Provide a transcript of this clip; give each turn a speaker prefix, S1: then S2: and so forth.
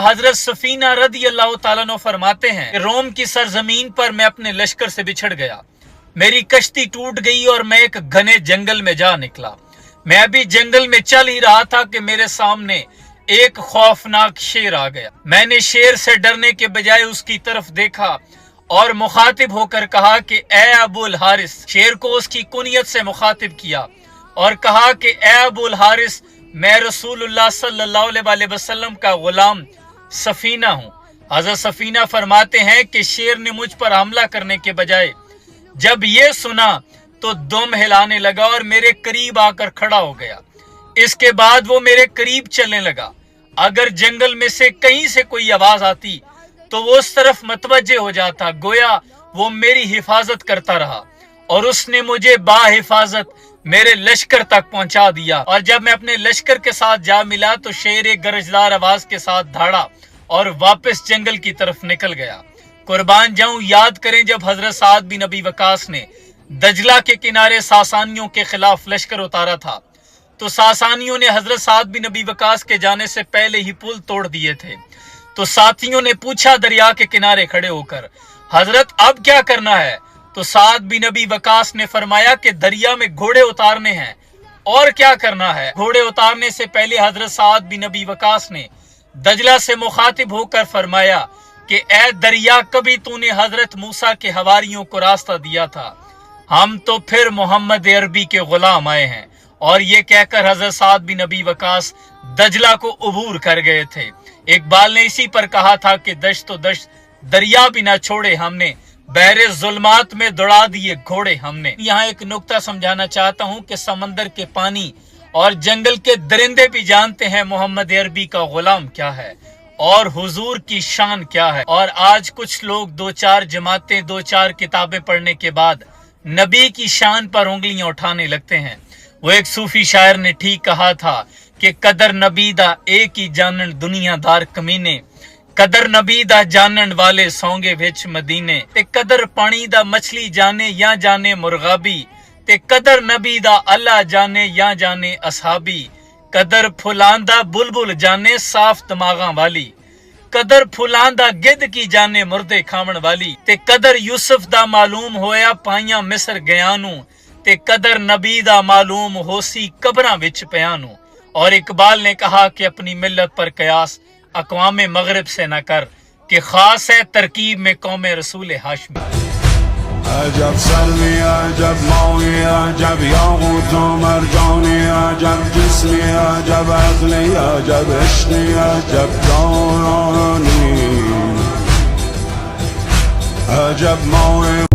S1: हजरत सफीना रदी अल्लाह तआला अन्हु फरमाते हैं, रोम की सरजमीन पर मैं अपने लश्कर से बिछड़ गया, मेरी कश्ती टूट गई और मैं एक घने जंगल में जा निकला। मैं अभी जंगल में चल ही रहा था कि मेरे सामने एक खौफनाक शेर आ गया। मैंने शेर से डरने के बजाय उसकी तरफ देखा और मुखातिब होकर कहा कि ए अबुल हारिस। शेर को उसकी कुनियत से मुखातिब किया और कहा कि ए अबुल हारिस, मैं रसूलुल्लाह सल्लल्लाहु अलैहि वसल्लम का गुलाम सफीना हूँ। हज़रत सफीना फरमाते हैं कि शेर ने मुझ पर हमला करने के बजाय जब ये सुना तो दुम हिलाने लगा और मेरे करीब आकर खड़ा हो गया। इसके बाद वो मेरे करीब चलने लगा। अगर जंगल में से कहीं से कोई आवाज आती तो वो उस तरफ मतवज्जे हो जाता, गोया वो मेरी हिफाजत करता रहा और उसने मुझे बाहिफाजत मेरे लश्कर तक पहुंचा दिया। और जब मैं अपने लश्कर के साथ जा मिला तो शेर एक गरजदार आवाज के साथ धाड़ा और वापस जंगल की तरफ निकल गया। कुर्बान जाऊं, याद करें जब हजरत साद बिन अबी वकास ने दजला के किनारे सासानियों के खिलाफ लश्कर उतारा था तो सासानियों ने हजरत साद बिन अबी वकास के जाने से पहले ही पुल तोड़ दिए थे। तो साथियों ने पूछा दरिया के किनारे खड़े होकर, हजरत अब क्या करना है? तो साद बिन अबी वकास ने फरमाया कि दरिया में घोड़े उतारने हैं। और क्या करना है? घोड़े उतारने से पहले हजरत साद बिन अबी वकास ने दजला से मुखातिब होकर फरमाया कि ए दरिया, कभी तूने हजरत मूसा के हवारियों को रास्ता दिया था, हम तो फिर मोहम्मद अरबी के गुलाम आए हैं। और ये कहकर हजरत साद बिन अबी वकास दजला को अबूर कर गए थे। इकबाल ने इसी पर कहा था कि दश्त तो दश्त दरिया भी ना छोड़े हमने, बहरे जुल्मात में दौड़ा दिए घोड़े हमने। यहाँ एक नुक्ता समझाना चाहता हूँ कि समंदर के पानी और जंगल के दरिंदे भी जानते हैं मोहम्मद अरबी का गुलाम क्या है और हुजूर की शान क्या है। और आज कुछ लोग दो चार जमातें, दो चार किताबें पढ़ने के बाद नबी की शान पर उंगलियां उठाने लगते हैं। वो एक सूफी शायर ने ठीक कहा था कि कदर नबी दा एक ही जानन दुनियादार कमीने, कदर नबी दा जानन वाले सौंगे विच मदीने, ते कदर पानी दा मछली जाने या जाने मुर्गाबी, ते कदर नबी दा अल्लाह जाने या जाने असहाबी, कदर फुलांदा बुलबुल जाने साफ दिमागां वाली, कदर फुलांदा गिद्ध की जाने मुर्दे खावन वाली, ते कदर यूसुफ दा मालूम होया पाइयां मिस्र गया नू, ते कदर नबी दा मालूम होसी कबरां विच पिया नू। और इकबाल ने कहा कि अपनी मिल्लत पर कयास अक़वाम मगरिब से न कर कि खास है तरकीब में कौम रसूल हाशमी।
S2: अजब सलमी अजब मौई अजब याक़ूत मरजानी अजब जिस्मी अजब अक़ली अजब इश्क़ी अजब दौरानी अजब मौई